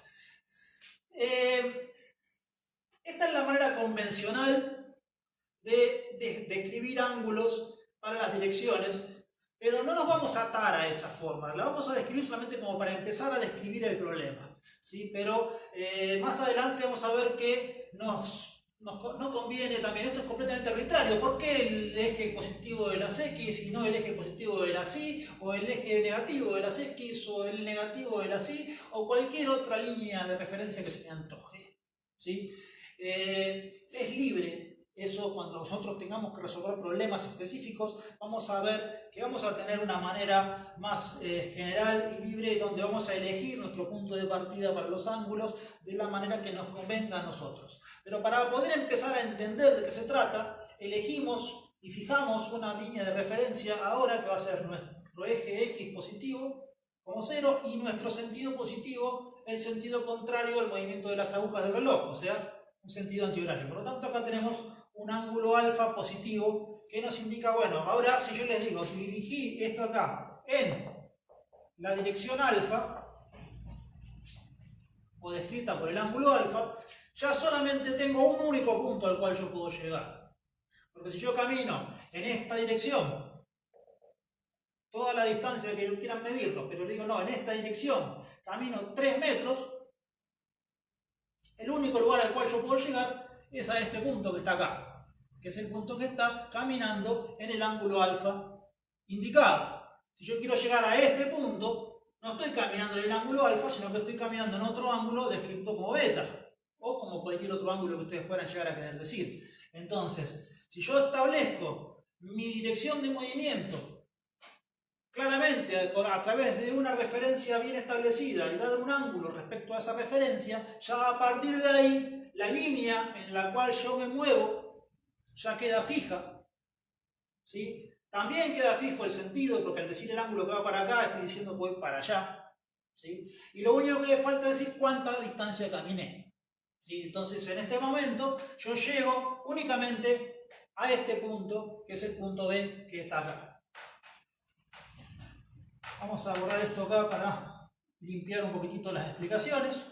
Esta es la manera convencional de escribir ángulos para las direcciones, pero no nos vamos a atar a esa forma, la vamos a describir solamente como para empezar a describir el problema, ¿sí? Pero más adelante vamos a ver que no conviene también, esto es completamente arbitrario. ¿Por qué el eje positivo de las X y no el eje positivo de las Y, o el eje negativo de las X, o el negativo de las Y, o cualquier otra línea de referencia que se me antoje? ¿Sí? Es libre. Eso, cuando nosotros tengamos que resolver problemas específicos, vamos a ver que vamos a tener una manera más general y libre, donde vamos a elegir nuestro punto de partida para los ángulos de la manera que nos convenga a nosotros. Pero para poder empezar a entender de qué se trata, elegimos y fijamos una línea de referencia ahora que va a ser nuestro eje X positivo como 0 y nuestro sentido positivo, el sentido contrario al movimiento de las agujas del reloj, o sea, un sentido antihorario. Por lo tanto, acá tenemos un ángulo alfa positivo que nos indica, bueno, ahora si yo les digo, si dirigí esto acá en la dirección alfa, o descrita por el ángulo alfa, ya solamente tengo un único punto al cual yo puedo llegar. Porque si yo camino en esta dirección, toda la distancia que quieran medirlo, pero digo, no, en esta dirección camino 3 metros, el único lugar al cual yo puedo llegar es a este punto que está acá, que es el punto que está caminando en el ángulo alfa indicado. Si yo quiero llegar a este punto, no estoy caminando en el ángulo alfa, sino que estoy caminando en otro ángulo descrito como beta, o como cualquier otro ángulo que ustedes puedan llegar a querer decir. Entonces, si yo establezco mi dirección de movimiento claramente a través de una referencia bien establecida y dado un ángulo respecto a esa referencia, ya a partir de ahí, la línea en la cual yo me muevo ya queda fija, ¿sí? También queda fijo el sentido, porque al decir el ángulo que va para acá, estoy diciendo que voy para allá, ¿sí? Y lo único que falta es decir cuánta distancia caminé, ¿sí? Entonces, en este momento, yo llego únicamente a este punto, que es el punto B, que está acá. Vamos a borrar esto acá para limpiar un poquitito las explicaciones.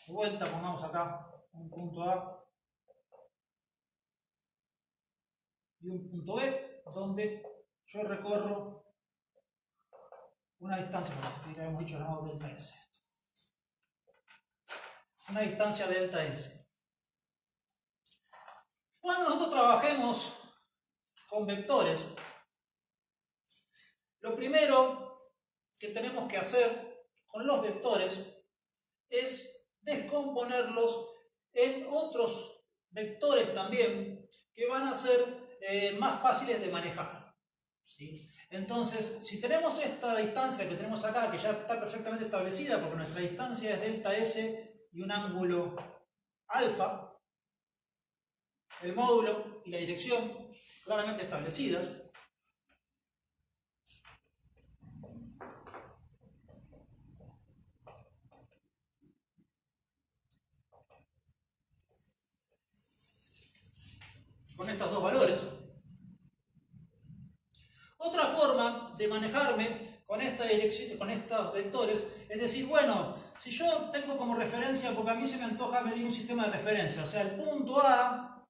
De vuelta, pongamos acá un punto A y un punto B, donde yo recorro una distancia, como habíamos dicho, llamado delta S. Una distancia delta S. Cuando nosotros trabajemos con vectores, lo primero que tenemos que hacer con los vectores es descomponerlos en otros vectores también que van a ser más fáciles de manejar, ¿sí? Entonces, si tenemos esta distancia que tenemos acá, que ya está perfectamente establecida, porque nuestra distancia es delta S y un ángulo alfa, el módulo y la dirección claramente establecidas, con estos dos valores. Otra forma de manejarme con esta dirección, con estos vectores, es decir, bueno, si yo tengo como referencia, porque a mí se me antoja medir un sistema de referencia, o sea, el punto A,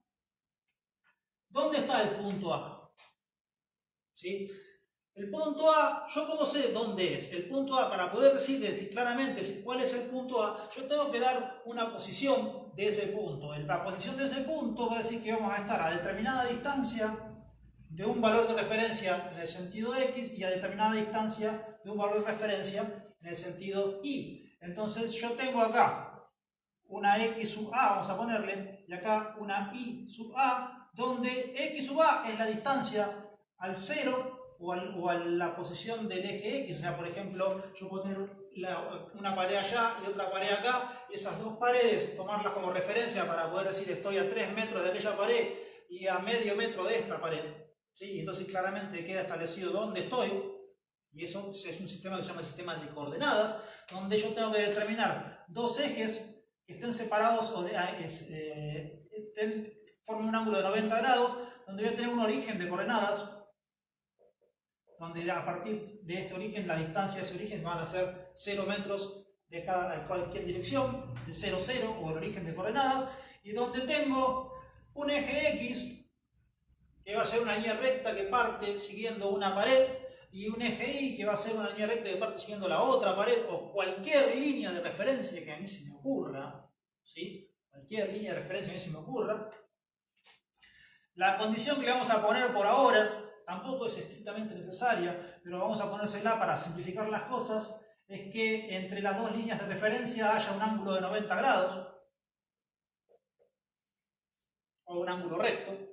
¿dónde está el punto A? ¿Sí? El punto A, ¿yo cómo sé dónde es? El punto A, para poder decir claramente cuál es el punto A, yo tengo que dar una posición de ese punto. La posición de ese punto va a decir que vamos a estar a determinada distancia de un valor de referencia en el sentido X y a determinada distancia de un valor de referencia en el sentido Y. Entonces yo tengo acá una X sub A, vamos a ponerle, y acá una Y sub A, donde X sub A es la distancia al 0 o a la posición del eje X. O sea, por ejemplo, yo puedo tener una pared allá y otra pared acá, y esas dos paredes tomarlas como referencia para poder decir estoy a 3 metros de aquella pared y a medio metro de esta pared. ¿Sí? Entonces claramente queda establecido dónde estoy, y eso es un sistema que se llama el sistema de coordenadas, donde yo tengo que determinar dos ejes que estén separados o formen un ángulo de 90 grados, donde voy a tener un origen de coordenadas, donde a partir de este origen, la distancia de ese origen van a ser 0 metros de cualquier dirección, el 0, 0 o el origen de coordenadas, y donde tengo un eje X que va a ser una línea recta que parte siguiendo una pared, y un eje Y que va a ser una línea recta que parte siguiendo la otra pared, o cualquier línea de referencia que a mí se me ocurra, ¿sí? Cualquier línea de referencia que a mí se me ocurra. La condición que le vamos a poner por ahora, tampoco es estrictamente necesaria, pero vamos a ponérsela para simplificar las cosas, es que entre las dos líneas de referencia haya un ángulo de 90 grados, o un ángulo recto.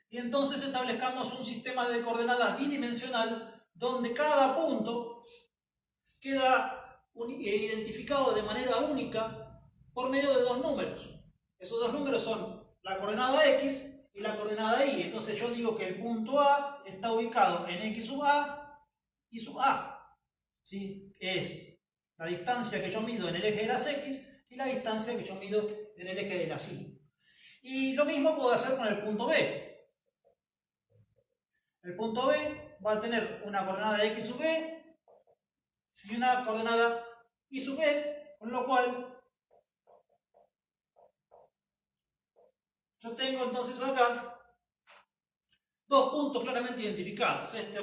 Y entonces establezcamos un sistema de coordenadas bidimensional donde cada punto queda identificado de manera única por medio de dos números. Esos dos números son la coordenada X y la coordenada Y. Entonces yo digo que el punto A está ubicado en X sub A y sub A. ¿Sí? Es la distancia que yo mido en el eje de las X y la distancia que yo mido en el eje de las Y. Y lo mismo puedo hacer con el punto B. El punto B va a tener una coordenada X sub B y una coordenada Y sub B, con lo cual yo tengo entonces acá dos puntos claramente identificados. Este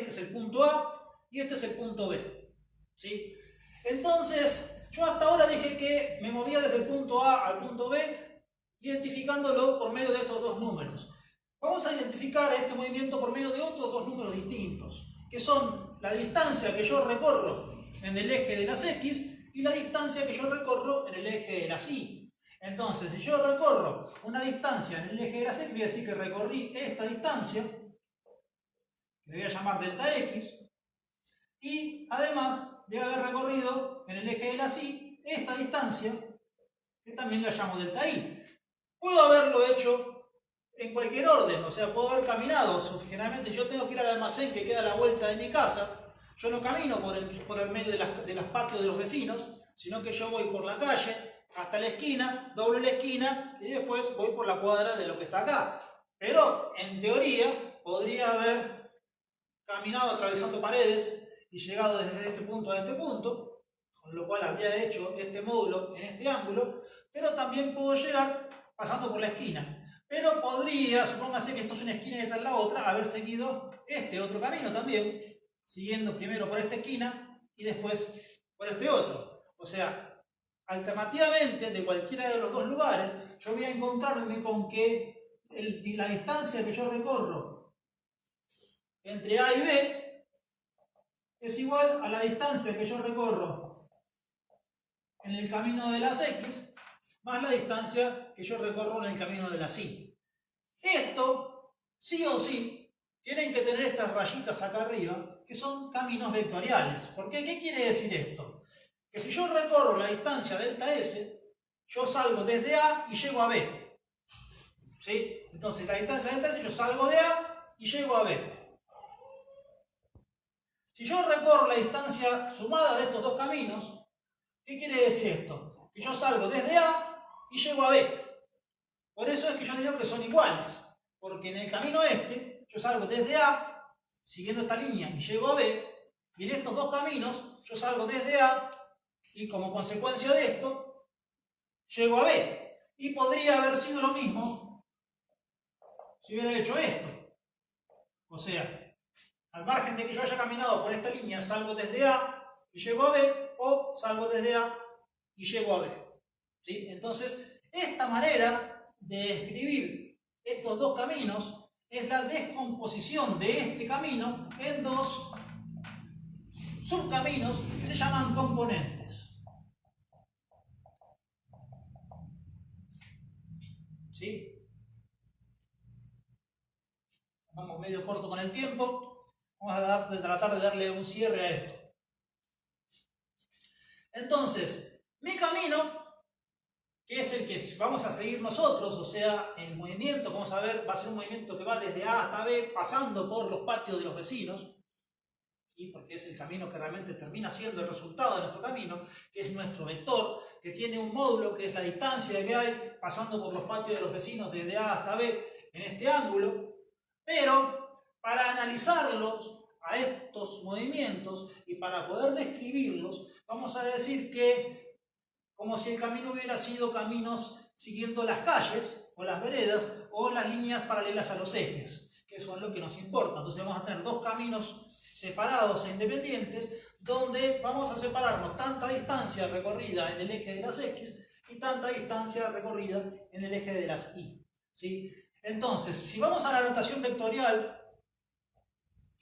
es el punto A y este es el punto B. ¿Sí? Entonces, yo hasta ahora dije que me movía desde el punto A al punto B, identificándolo por medio de esos dos números. Vamos a identificar este movimiento por medio de otros dos números distintos, que son la distancia que yo recorro en el eje de las X y la distancia que yo recorro en el eje de las Y. Entonces, si yo recorro una distancia en el eje de las X, voy a decir que recorrí esta distancia, que voy a llamar delta X, y además voy a haber recorrido en el eje de las Y esta distancia, que también la llamo delta Y. Puedo haberlo hecho en cualquier orden, o sea, puedo haber caminado. Generalmente yo tengo que ir al almacén que queda a la vuelta de mi casa. Yo no camino por el medio de las patios de los vecinos, sino que yo voy por la calle hasta la esquina, doblo la esquina y después voy por la cuadra de lo que está acá. Pero en teoría podría haber caminado atravesando paredes y llegado desde este punto a este punto, con lo cual habría hecho este módulo en este ángulo, pero también puedo llegar pasando por la esquina. Pero podría, supóngase que esto es una esquina y esta es la otra, haber seguido este otro camino también, siguiendo primero por esta esquina y después por este otro. O sea, alternativamente, de cualquiera de los dos lugares, yo voy a encontrarme con que la distancia que yo recorro entre A y B es igual a la distancia que yo recorro en el camino de las X más la distancia que yo recorro en el camino de las Y. Esto, sí o sí, tienen que tener estas rayitas acá arriba, que son caminos vectoriales. ¿Por qué? ¿Qué quiere decir esto? Que si yo recorro la distancia delta S, yo salgo desde A y llego a B. ¿Sí? Entonces, la distancia delta S, yo salgo de A y llego a B. Si yo recorro la distancia sumada de estos dos caminos, ¿qué quiere decir esto? Que yo salgo desde A y llego a B. Por eso es que yo digo que son iguales, porque en el camino este, yo salgo desde A, siguiendo esta línea, y llego a B, y en estos dos caminos, yo salgo desde A, y como consecuencia de esto, llego a B. Y podría haber sido lo mismo si hubiera hecho esto. O sea, Al margen de que yo haya caminado por esta línea, salgo desde A y llego a B, o salgo desde A y llego a B. ¿Sí? Entonces, esta manera de escribir estos dos caminos es la descomposición de este camino en dos subcaminos que se llaman componentes. ¿Sí? Vamos medio corto con el tiempo. Vamos a tratar de darle un cierre a esto. Entonces, mi camino, que es el que vamos a seguir nosotros, o sea, el movimiento, vamos a ver, va a ser un movimiento que va desde A hasta B, pasando por los patios de los vecinos, ¿sí? Porque es el camino que realmente termina siendo el resultado de nuestro camino, que es nuestro vector, que tiene un módulo, que es la distancia que hay, pasando por los patios de los vecinos desde A hasta B, en este ángulo. Pero para analizarlos a estos movimientos y para poder describirlos, vamos a decir que como si el camino hubiera sido caminos siguiendo las calles o las veredas o las líneas paralelas a los ejes, que son lo que nos importa. Entonces vamos a tener dos caminos separados e independientes donde vamos a separarnos tanta distancia recorrida en el eje de las X y tanta distancia recorrida en el eje de las Y, ¿sí? Entonces, si vamos a la notación vectorial,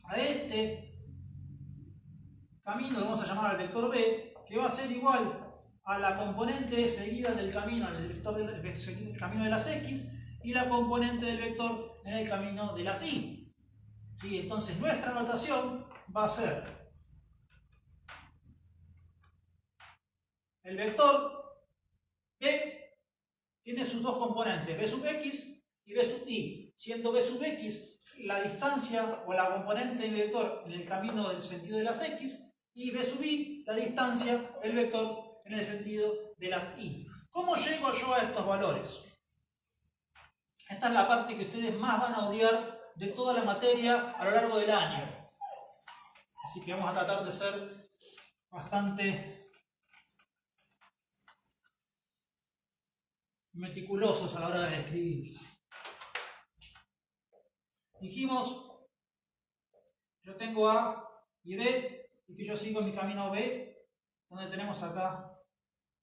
a este camino lo vamos a llamar al vector B, que va a ser igual a la componente seguida del camino en el vector del camino de las X y la componente del vector en el camino de las Y. ¿Sí? Entonces, nuestra notación va a ser el vector B tiene sus dos componentes, B sub X y B sub Y, siendo B sub X la distancia o la componente del vector en el camino del sentido de las X y B sub Y la distancia del vector en el sentido de las Y. ¿Cómo llego yo a estos valores? Esta es la parte que ustedes más van a odiar de toda la materia a lo largo del año. Así que vamos a tratar de ser bastante meticulosos a la hora de escribir. Dijimos, yo tengo A y B, y que yo sigo mi camino B, donde tenemos acá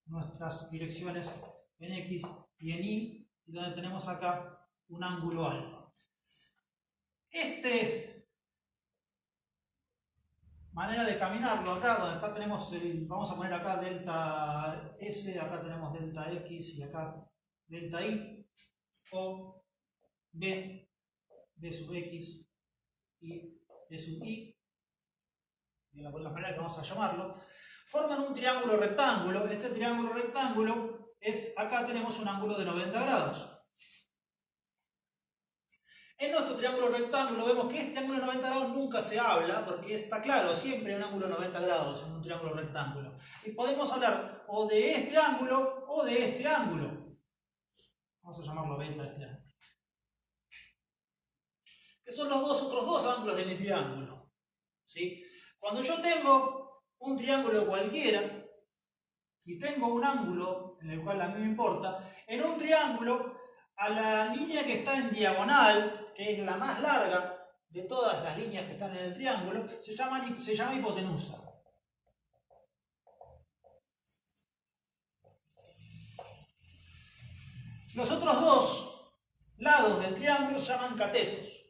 nuestras direcciones en X y en Y, y donde tenemos acá un ángulo alfa. Manera de caminarlo acá tenemos vamos a poner acá delta S, acá tenemos delta X y acá delta Y, o B sub X y B sub Y, de la manera que vamos a llamarlo, forman un triángulo rectángulo. Este triángulo rectángulo acá tenemos un ángulo de 90 grados. En nuestro triángulo rectángulo vemos que este ángulo de 90 grados nunca se habla, porque está claro, siempre hay un ángulo de 90 grados en un triángulo rectángulo. Y podemos hablar o de este ángulo o de este ángulo. Vamos a llamarlo beta este ángulo. Que son los otros dos ángulos de mi triángulo. ¿Sí? Cuando yo tengo un triángulo cualquiera y tengo un ángulo en el cual a mí me importa, en un triángulo a la línea que está en diagonal, que es la más larga de todas las líneas que están en el triángulo, se llama hipotenusa. Los otros dos lados del triángulo se llaman catetos.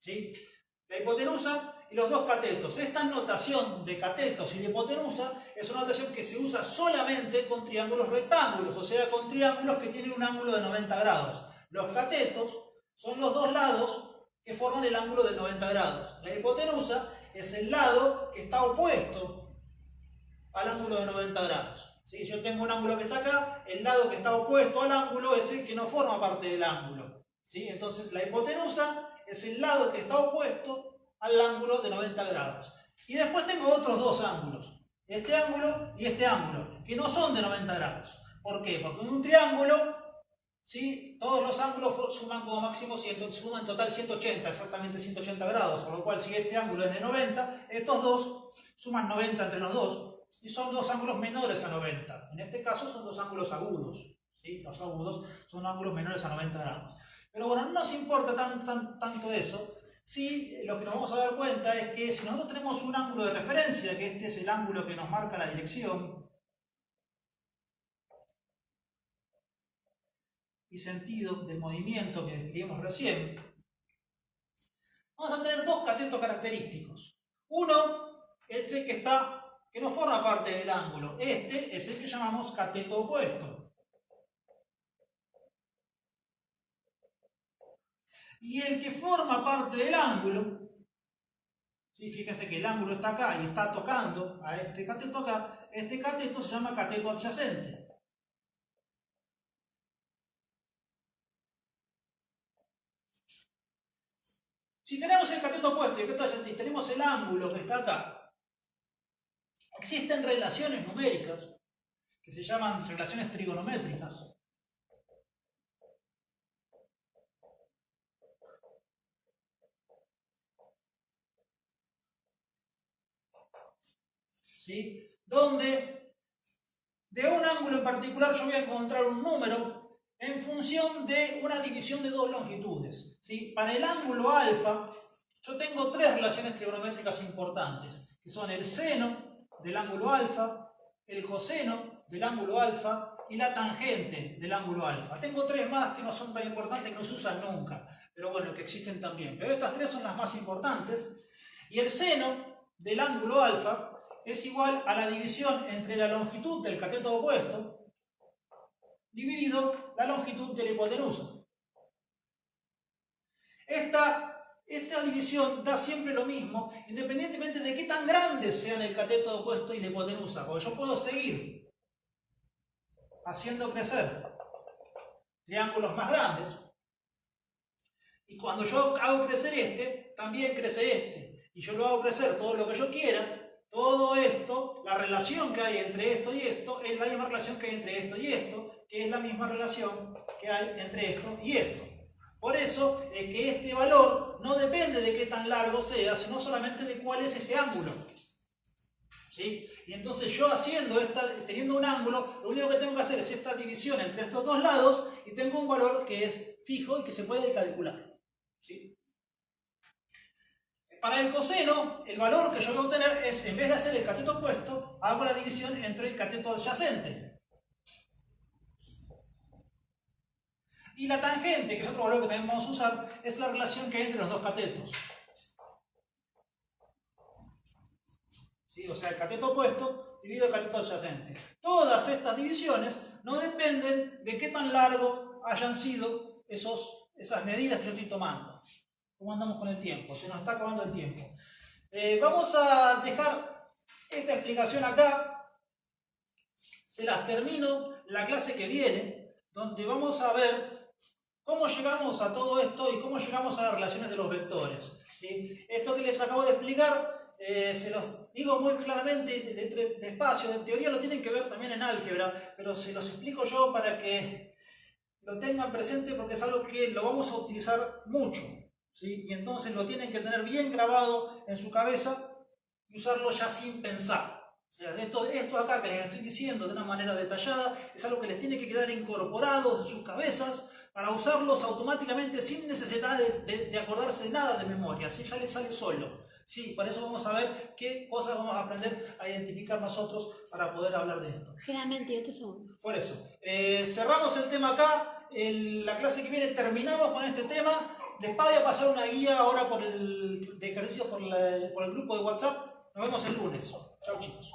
¿Sí? La hipotenusa y los dos catetos. Esta notación de catetos y de hipotenusa es una notación que se usa solamente con triángulos rectángulos, o sea, con triángulos que tienen un ángulo de 90 grados. Los catetos son los dos lados que forman el ángulo de 90 grados. La hipotenusa es el lado que está opuesto al ángulo de 90 grados. ¿Sí? Yo tengo un ángulo que está acá, el lado que está opuesto al ángulo es el que no forma parte del ángulo. ¿Sí? Entonces la hipotenusa es el lado que está opuesto al ángulo de 90 grados. Y después tengo otros dos ángulos, este ángulo y este ángulo, que no son de 90 grados. ¿Por qué? Porque en un triángulo, ¿sí?, todos los ángulos suman como máximo suman en total 180, exactamente 180 grados, por lo cual si este ángulo es de 90, estos dos suman 90 entre los dos, y son dos ángulos menores a 90. En este caso son dos ángulos agudos, ¿sí? Los agudos son ángulos menores a 90 grados. Pero bueno, no nos importa tanto eso. Sí, lo que nos vamos a dar cuenta es que si nosotros tenemos un ángulo de referencia, que este es el ángulo que nos marca la dirección y sentido del movimiento que describimos recién, vamos a tener dos catetos característicos. Uno es el que no forma parte del ángulo. Este es el que llamamos cateto opuesto. Y el que forma parte del ángulo, ¿sí? Fíjense que el ángulo está acá y está tocando a este cateto acá, este cateto se llama cateto adyacente. Si tenemos el cateto opuesto y el cateto adyacente y tenemos el ángulo que está acá, existen relaciones numéricas que se llaman relaciones trigonométricas. ¿Sí? Donde de un ángulo en particular yo voy a encontrar un número en función de una división de dos longitudes. ¿Sí? Para el ángulo alfa yo tengo tres relaciones trigonométricas importantes, que son el seno del ángulo alfa, el coseno del ángulo alfa y la tangente del ángulo alfa. Tengo tres más que no son tan importantes, que no se usan nunca, pero bueno, que existen también. Pero estas tres son las más importantes. Y el seno del ángulo alfa es igual a la división entre la longitud del cateto opuesto dividido la longitud de la hipotenusa. Esta división da siempre lo mismo, independientemente de qué tan grandes sean el cateto opuesto y la hipotenusa, porque yo puedo seguir haciendo crecer triángulos más grandes, y cuando yo hago crecer este, también crece este, y yo lo hago crecer todo lo que yo quiera. Todo esto, la relación que hay entre esto y esto, es la misma relación que hay entre esto y esto, que es la misma relación que hay entre esto y esto. Por eso es que este valor no depende de qué tan largo sea, sino solamente de cuál es este ángulo. ¿Sí? Y entonces yo teniendo un ángulo, lo único que tengo que hacer es esta división entre estos dos lados y tengo un valor que es fijo y que se puede calcular. ¿Sí? Para el coseno, el valor que yo voy a obtener es, en vez de hacer el cateto opuesto, hago la división entre el cateto adyacente. Y la tangente, que es otro valor que también vamos a usar, es la relación que hay entre los dos catetos. ¿Sí? O sea, el cateto opuesto dividido el cateto adyacente. Todas estas divisiones no dependen de qué tan largo hayan sido esas medidas que yo estoy tomando. ¿Cómo andamos con el tiempo? Se nos está acabando el tiempo. Vamos a dejar esta explicación acá. Se las termino la clase que viene, donde vamos a ver cómo llegamos a todo esto y cómo llegamos a las relaciones de los vectores. ¿Sí? Esto que les acabo de explicar, se los digo muy claramente, despacio, en teoría lo tienen que ver también en álgebra, pero se los explico yo para que lo tengan presente porque es algo que lo vamos a utilizar mucho. ¿Sí? Y entonces lo tienen que tener bien grabado en su cabeza y usarlo ya sin pensar. O sea, esto acá que les estoy diciendo de una manera detallada es algo que les tiene que quedar incorporado en sus cabezas para usarlos automáticamente sin necesidad de acordarse de nada de memoria. Así ya les sale solo. Sí, por eso vamos a ver qué cosas vamos a aprender a identificar nosotros para poder hablar de esto. Generalmente 8 segundos. Por eso. Cerramos el tema acá. La clase que viene terminamos con este tema. Les voy a pasar una guía ahora de ejercicio por el grupo de WhatsApp. Nos vemos el lunes. Chao, chicos.